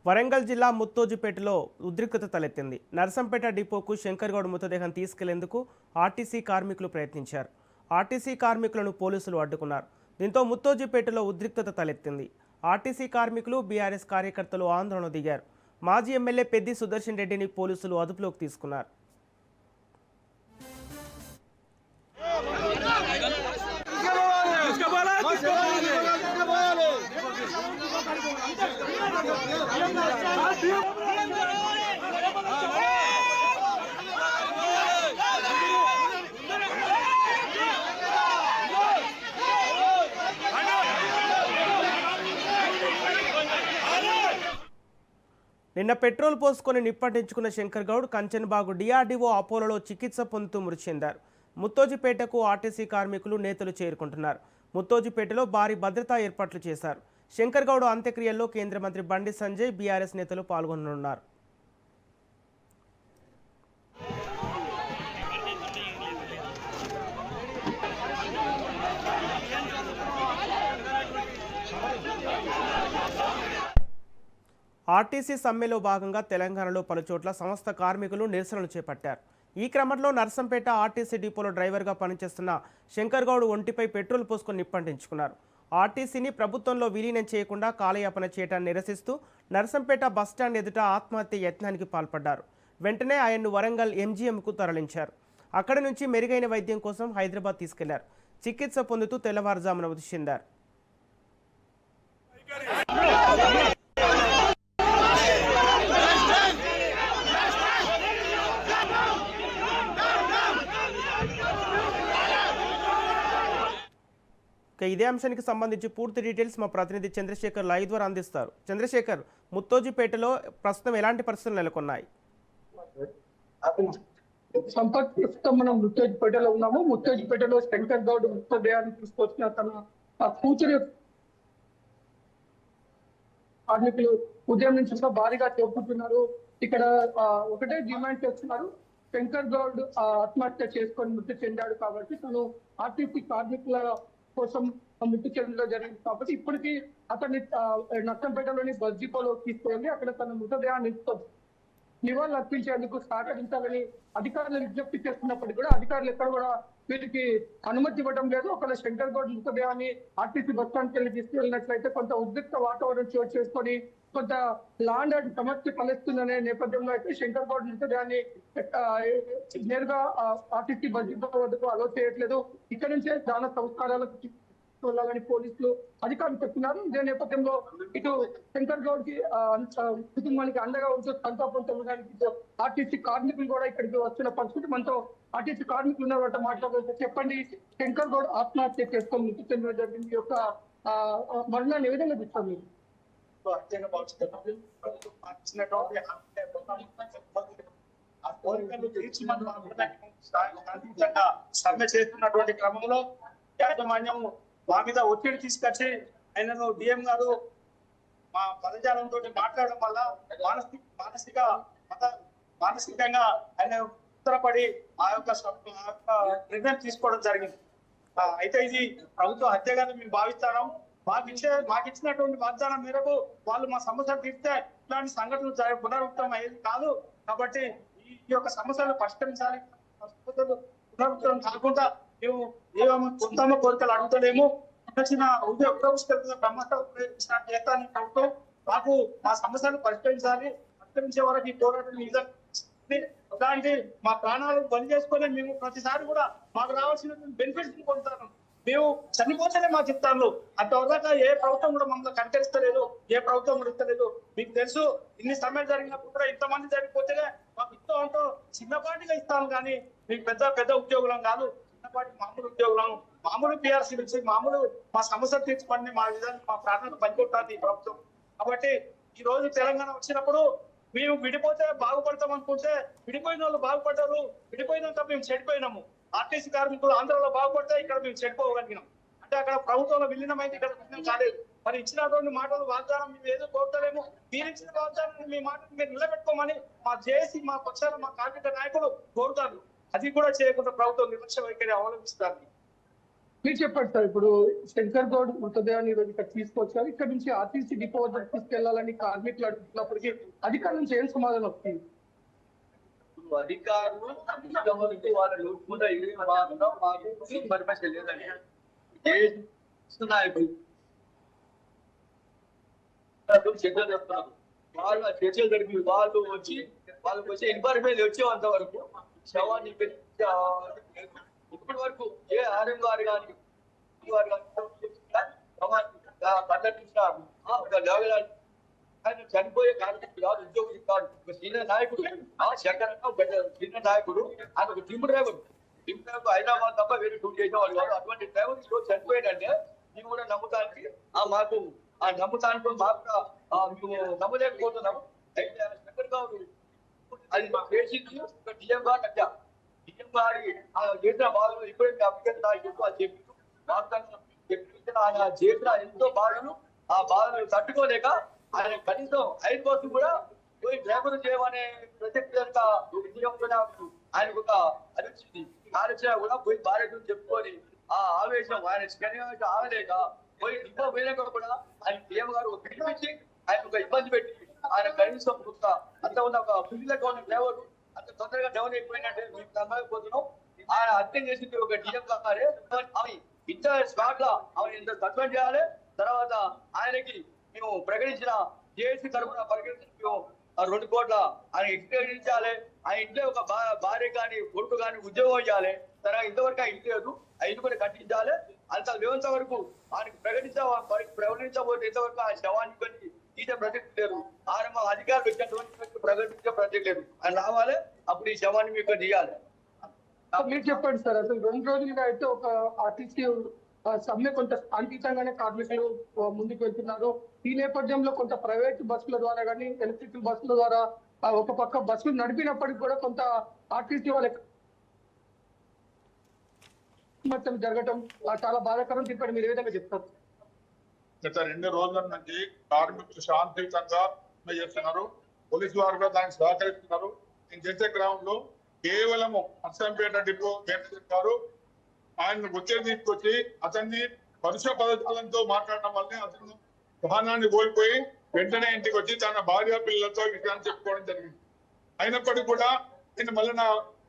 వరంగల్ జిల్లా ముత్తోజుపేటలో ఉద్రిక్తత తలెత్తింది. నర్సంపేట డిపోకు శంకర్గౌడ్ మృతదేహం తీసుకెళ్లేందుకు ఆర్టీసీ కార్మికులు ప్రయత్నించారు. ఆర్టీసీ కార్మికులను పోలీసులు అడ్డుకున్నారు. దీంతో ముత్తోజుపేటలో ఉద్రిక్తత తలెత్తింది. ఆర్టీసీ కార్మికులు, బీఆర్ఎస్ కార్యకర్తలు ఆందోళన దిగారు. మాజీ ఎమ్మెల్యే పెద్ది సుదర్శన్ రెడ్డిని పోలీసులు అదుపులోకి తీసుకున్నారు. నిన్న పెట్రోల్ పోసుకొని నిప్పంటించుకున్న శంకర్గౌడ్ కంచన్బాగు డిఆర్డీఓ అపోలోలో చికిత్స పొందుతూ మృతి చెందారు. ముత్తోజుపేటకు ఆర్టీసీ కార్మికులు, నేతలు చేరుకుంటున్నారు. ముత్తోజుపేటలో భారీ భద్రతా ఏర్పాట్లు చేశారు. శంకర్గౌడ్ అంత్యక్రియల్లో కేంద్ర మంత్రి బండి సంజయ్, బీఆర్ఎస్ నేతలు పాల్గొననున్నారు. ఆర్టీసీ సమ్మెలో భాగంగా తెలంగాణలో పలుచోట్ల సమస్త కార్మికులు నిరసనలు చేపట్టారు. ఈ క్రమంలో నర్సంపేట ఆర్టీసీ డిపోలో డ్రైవర్గా పనిచేస్తున్న శంకర్గౌడ్ ఒంటిపై పెట్రోల్ పోసుకొని నిప్పంటించుకున్నారు. ఆర్టీసీని ప్రభుత్వంలో విలీనం చేయకుండా కాలయాపన చేయడాన్ని నిరసిస్తూ నర్సంపేట బస్టాండ్ ఎదుట ఆత్మహత్య యత్నానికి పాల్పడ్డారు. వెంటనే ఆయన్ను వరంగల్ ఎంజీఎంకు తరలించారు. అక్కడి నుంచి మెరుగైన వైద్యం కోసం హైదరాబాద్ తీసుకెళ్లారు. చికిత్స పొందుతూ తెల్లవారుజామున మృతి చెందారు. ఇదే అంశానికి సంబంధించి పూర్తి డీటెయిల్స్ మా ప్రతినిధి చంద్రశేఖర్ లైవ్ ద్వారా అందిస్తారు. చంద్రశేఖర్, ముత్తోజుపేటలో ప్రస్తుతం ఎలాంటి పరిస్థితులు నెలకొన్నాయి? సంపత్, ప్రస్తుతం మనం ముత్తోజుపేటలో ఉన్నాము. ముత్తోజుపేటలో శంకర్గౌడ్ మృతదేహాన్ని తీసుకొచ్చిన తన కూతురు కార్మికులు ఉదయం నుంచి భారీగా చేపడుతున్నారు. ఇక్కడ ఒకటే డిమాండ్ చేస్తున్నారు. శంకర్గౌడ్ ఆత్మహత్య చేసుకొని మృతి చెందాడు కాబట్టి తను ఆర్టీసీ కార్మికుల కోసం మృతి చెందడం జరిగింది కాబట్టి ఇప్పటికీ అతన్ని నర్సంపేటలోని బస్ డిపోలో తీసుకెళ్లి అక్కడ తన మృతదేహాన్ని నివాళులు అర్పించేందుకు సహకరించాలని అధికారులు విజ్ఞప్తి చేస్తున్నప్పటికీ కూడా అధికారులు ఎక్కడ కూడా వీరికి అనుమతి ఇవ్వడం లేదు. ఒకవేళ శంకర్గౌడ్ మృతదేహాన్ని ఆర్టీసీ బస్ స్టాండ్కి వెళ్ళి తీసుకెళ్ళినట్లయితే కొంత ఉద్రిక్త వాతావరణం చోటు చేసుకొని కొంత లాండ్ ఆర్డర్ సమస్య కలుస్తుందనే నేపథ్యంలో అయితే శంకర్గౌడ్ మృతదేహాన్ని నేరుగా ఆర్టీసీ బస్ డిపో వద్దకు అలో చేయట్లేదు. ఇక్కడ నుంచే దాన సంస్కారాలకు వెళ్ళాలని పోలీసులు అధికారులు చెప్తున్నారు. ఇదే నేపథ్యంలో ఇటు శంకర్గౌడ్ కి కుటుంబానికి అండగా ఉంటూ సంతాపం తెలపడానికి ఆర్టీసీ కార్మికులు కూడా ఇక్కడికి వస్తున్న పరిస్థితి. మనతో ఆర్టీసీ కార్మికులు ఉన్నవాళ్ళ మాట్లాడుతూ చెప్పండి, శంకర్గౌడ్ ఆత్మహత్య చేసుకొని మృతి చెందడం జరిగింది. యొక్క మరణాన్ని ఏ విధంగా చూస్తాం మీరు? సమ్మె చేస్తున్నటువంటి క్రమంలో యాజమాన్యం మా మీద ఒత్తిడి తీసుకొచ్చి ఆయనను డిఎం గారు మా పదజాలంతో మాట్లాడడం వల్ల మానసికంగా ఆయన ఉత్తరపడి ఆ యొక్క నిర్ణయం తీసుకోవడం జరిగింది. అయితే ఇది ప్రభుత్వ హత్యగానే మేము భావిస్తాం. మాకు ఇచ్చినటువంటి వాగ్దానం మేరకు వాళ్ళు మా సమస్యలు తీర్స్తే ఇలాంటి సంఘటనలు పునరావృతం అయ్యేది కాదు. కాబట్టి ఈ యొక్క సమస్యలు పరిష్కరించాలి. పునరావృతం కాకుండా మేము ఏమో ఉత్తమ కోరికలు అడుగుతలేము. చిన్న చేస్తాను ప్రభుత్వం మాకు మా సమస్యలు పరిష్కరించే వరకు ఈ పోరాటం ఇలాంటి మా ప్రాణాలు బలి చేసుకొని మేము ప్రతిసారి కూడా మాకు రావాల్సిన బెనిఫిట్స్ పొందుతాను. మేము చనిపోతేనే మా చిత్తాలు అంతవరదాకా ఏ ప్రభుత్వం కూడా మమ్మల్ని కనికరిస్తలేదు, ఏ ప్రభుత్వం కూడా ఇస్తలేదు. మీకు తెలుసు, ఇన్ని సమయం జరిగినప్పుడు కూడా ఇంతమంది జరిగిపోతేనే మాకు ఇస్తాం అంటూ చిన్నపాటిగా ఇస్తాను, కానీ మీకు పెద్ద ఉద్యోగులం కాదు. చిన్నపాటి మామూలు ఉద్యోగులం, మామూలు పిఆర్సీ నుంచి మామూలు మా సమస్యలు తీర్చుకోండి, మా విధానం మా ప్రాణాలు పనికొట్టాలి ఈ ప్రభుత్వం. కాబట్టి ఈ రోజు తెలంగాణ వచ్చినప్పుడు మేము విడిపోతే బాగుపడతాం అనుకుంటే విడిపోయిన వాళ్ళు బాగుపడ్డారు. విడిపోయినాక మేము చెడిపోయినాము. ఆర్టీసీ కార్మికులు ఆంధ్రలో బాగుపడితే ఇక్కడ మేము చెడిపోగలిగినాం. అంటే అక్కడ ప్రభుత్వంలో విలీనమైంది, ఇక్కడ విలీనం కాలేదు. మరి ఇచ్చినటువంటి మాటలు వాగ్దానం మేము ఏదో కోరతలేము. మీరు ఇచ్చిన వాగ్దానాన్ని మీ మాటను మీరు నిలబెట్టుకోమని మా జేఏసీ, మా పక్షాల, మా కార్మిక నాయకులు కోరుతారు. అది కూడా చేయకుండా ప్రభుత్వం నిర్లక్ష్య వైఖరి అవలంబిస్తారు. మీరు చెప్పండి సార్, ఇప్పుడు శంకర్ గౌడ్ మృతదేహాన్ని ఈరోజు ఇక్కడ తీసుకొచ్చారు. ఇక్కడ నుంచి ఆర్టీసీ డిపో వద్దకు తీసుకెళ్లాలని కార్మికులు అడుగుతున్నప్పటికీ అధికారుల నుంచి ఏం సమాధానం వస్తుంది? ఇప్పుడు అధికారులు ఇంతవరకు వాళ్ళ లోటుకుండా ఏం మాత్రం మాకు పర్మిషన్ లేదని నాయకులు చర్చలు చేస్తున్నారు. వాళ్ళు ఆ చర్చలు జరిపి వాళ్ళకు వచ్చి ఇన్ఫర్మేషన్ వచ్చేంత వరకు శవాన్ని ఇప్పటి వరకు ఏ ఆర్ఎం గారు కానీ ఆయన చనిపోయే కార్మికుడు కాదు, ఉద్యోగులు కాదు, ఒక సీనియర్ నాయకుడు శంకర్ సీనియర్ నాయకుడు. ఆయన ఒక జిమ్ డ్రైవర్ హైదరాబాద్ తప్ప వేరే టూర్ చేసేవాళ్ళు కాదు. అటువంటి డ్రైవర్ ఈరోజు చనిపోయాడంటే మేము కూడా నమ్ముతానికి మాకు ఆ నమ్ముతానికి మాకు మేము నమ్మలేకపోతున్నాము. అయితే శంకర్ గారు అది బేసిక్ డిఎం గారు అడ్డా డిఎం గారి చేసిన బాధలు ఇప్పుడైతే అభిజ్ఞత నాయకుడు అది చెప్పి వాస్తవంగా చెప్పి ఆయన చేసిన ఎంతో బాధలు ఆ బాధలు తట్టుకోలేక ఆయన కనీసం 5 బస్సు కూడా పోయి డ్రైవర్ చేయమనే ప్రత్యేక ఆయనకు ఒక అది వచ్చింది. ఆలోచన కూడా పోయి భార్యను చెప్పుకొని ఆ ఆవేశం ఆయన ఆగలేక పోయి డిపో పోయినాక కూడా ఆయన డిఎం గారు పిలిపించి ఆయన ఒక ఇబ్బంది పెట్టి ఆయన కనీసం అంత ఉన్న ఒక ఫిజికల్గా ఉన్న డ్రైవర్ అంత తొందరగా డౌన్ అయిపోయినట్టే మీకు నమ్మకపోతున్నాం. ఆయన హత్య చేసింది ఒక డిఎం గారే. ఇంత స్పాట్ లా ఆమె ఇంత సస్పెండ్ చేయాలి. తర్వాత ఆయనకి మేము ప్రకటించిన జేఏసీ తరఫున ప్రకటించిన 2 కోట్ల ఆయన ఎక్స్టెన్షించాలి. ఆ ఇంట్లో ఒక భార్య కానీ కొడుకు కానీ ఉద్యోగం చేయాలి. తర్వాత ఇంతవరకు ఆ ఇంటి లేదు, ఆ ఇంటి కూడా కట్టించాలి. అంత వ్యవస్థ వరకు ఆయనకు ప్రకటించబోతే ఇంతవరకు ఆ శవాన్ని కొన్ని ఈట ప్రసక్తి లేదు. ఆయన అధికారులు ఇచ్చినటువంటి ప్రకటించే ప్రసక్తి లేదు. ఆయన రావాలి, అప్పుడు ఈ శవాన్ని మీకు తీయాలి. మీరు చెప్పండి సార్, అసలు 2 రోజులుగా అయితే ఒక ఆర్టీసీ సమ్మె కొంత శాంతియుతంగానే కార్మికులు ముందుకు వెళ్తున్నారు. ఈ నేపథ్యంలో కొంత ప్రైవేట్ బస్సుల ద్వారా కానీ ఎలక్ట్రికల్ బస్సుల ద్వారా ఒక పక్క బస్సులు నడిపినప్పటికీ కూడా కొంత ఆర్టీసీ వాళ్ళకి జరగటం చాలా బాధాకరం. చెప్పండి, మీరు ఏ విధంగా చెప్తారు? గత 2 రోజుల నుంచి కార్మికులు శాంతియుతంగా చేస్తున్నారు. పోలీసు వారు కూడా దానికి సహకరిస్తున్నారు. నేను చేసే గ్రామంలో కేవలం అచ్చంపేట డిపో మేనేజర్ గారు ఆయన వచ్చే తీసుకొచ్చి అతన్ని పరుష పదజాలంతో మాట్లాడడం వల్లే అతను వాహనాన్ని కోల్పోయి వెంటనే ఇంటికి వచ్చి తన భార్య పిల్లలతో విషయాన్ని చెప్పుకోవడం జరిగింది. అయినప్పటికీ కూడా నేను మళ్ళీ నా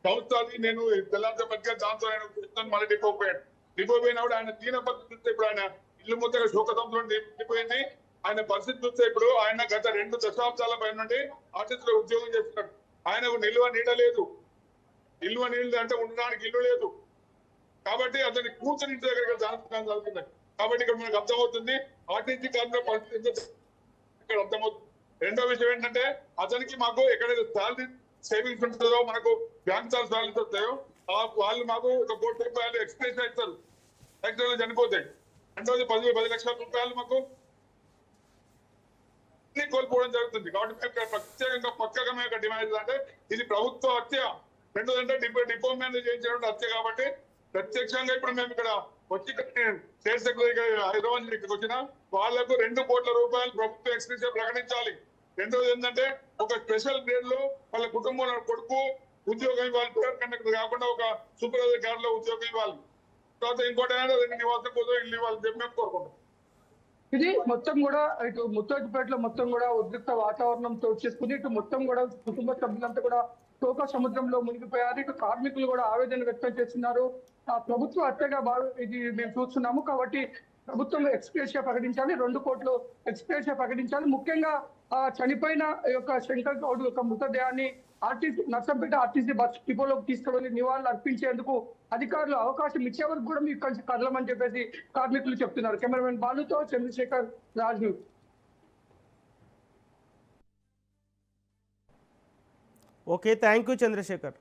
సంస్థని నేను తెల్లారిపట్టిగా దాంతో ఆయన మళ్ళీ డిపో పోయాడు. డిపో పోయినప్పుడు ఆయన దీన పరిస్థితి చూస్తే ఇప్పుడు ఆయన ఇల్లు ముద్దగా శోకతంతో నిండిపోయింది. ఆయన పరిస్థితి చూస్తే ఇప్పుడు ఆయన గత 2 దశాబ్దాల పైన నుండి ఆర్టీసీలో ఉద్యోగం చేస్తున్నాడు. ఆయనకు నిల్వ నీడ లేదు. నిల్వ నీళ్ళు అంటే ఉండడానికి ఇల్లు లేదు. కాబట్టి అతని కూర్చొని ఇంటి దగ్గర జరుగుతుంది. కాబట్టి ఇక్కడ మనకు అర్థమవుతుంది ఆర్టీసీ కార్మికుల పరిస్థితి ఇక్కడ అర్థమవుతుంది. రెండో విషయం ఏంటంటే అతనికి మాకు ఎక్కడైతే శాలరీ సేవింగ్స్ ఉంటుందో మనకు బ్యాంక్ శాలరీస్ వస్తాయో వాళ్ళు మాకు 1 కోటి రూపాయలు ఎక్స్ప్రెస్ ఇస్తారు. యాక్సిడెంట్ చనిపోతాయి. రెండోది 10 లక్షల రూపాయలు మాకు కోల్పోవడం జరుగుతుంది. కాబట్టి ప్రత్యేకంగా పక్కగా మేము డిమాండ్ అంటే ఇది ప్రభుత్వ హత్య. రెండోది అంటే డిపో మేనేజ్ చేయించినటువంటి హత్య. కాబట్టి ప్రత్యక్షంగా ఇప్పుడు మేము ఇక్కడ వచ్చి స్టేట్ సెక్రటరీ హైదరాబాద్ ఇక్కడికి వచ్చిన వాళ్లకు 2 కోట్ల రూపాయలు ప్రభుత్వ ఎక్స్ప్రెస్ ప్రకటించాలి. రెండోది ఏంటంటే ఒక స్పెషల్ గ్రేడ్ లో వాళ్ళ కుటుంబంలో కొడుకు ఉద్యోగం ఇవ్వాలి. పేరు కండక్టర్ కాకుండా ఒక సూపర్వైజర్ గార్డ్ లో ఉద్యోగం ఇవ్వాలి. తర్వాత ఇంకోటి 2 నివాసం కోసం ఇల్లు ఇవ్వాలి మేము కోరుకుంటాం. ఇది మొత్తం కూడా ఇటు ముత్తోటిపేటలో మొత్తం కూడా ఉద్రిక్త వాతావరణంతో వచ్చేసుకుని ఇటు మొత్తం కూడా కుటుంబ సభ్యులంతా కూడా శోక సముద్రంలో మునిగిపోయారు. ఇటు కార్మికులు కూడా ఆవేదన వ్యక్తం చేస్తున్నారు. ప్రభుత్వ హత్యగా ఇది మేము చూస్తున్నాము. కాబట్టి ప్రభుత్వం ఎక్స్‌గ్రేషియా ప్రకటించాలి, 2 కోట్లు ఎక్స్‌గ్రేషియా ప్రకటించాలి. ముఖ్యంగా చనిపోయిన యొక్క శంకర్ గౌడ్ యొక్క మృతదేహాన్ని నర్సంపేట ఆర్టీసీ బస్ డిపోలోకి తీసుకువెళ్లి నివాళులు అర్పించేందుకు అధికారులు అవకాశం ఇచ్చే వరకు కూడా మీకు కలిసి కదలమని చెప్పేసి కార్మికులు చెప్తున్నారు. కెమెరామెన్ బాలుతో Chandrashekhar, Raj News. Okay, thank you Chandrasekhar.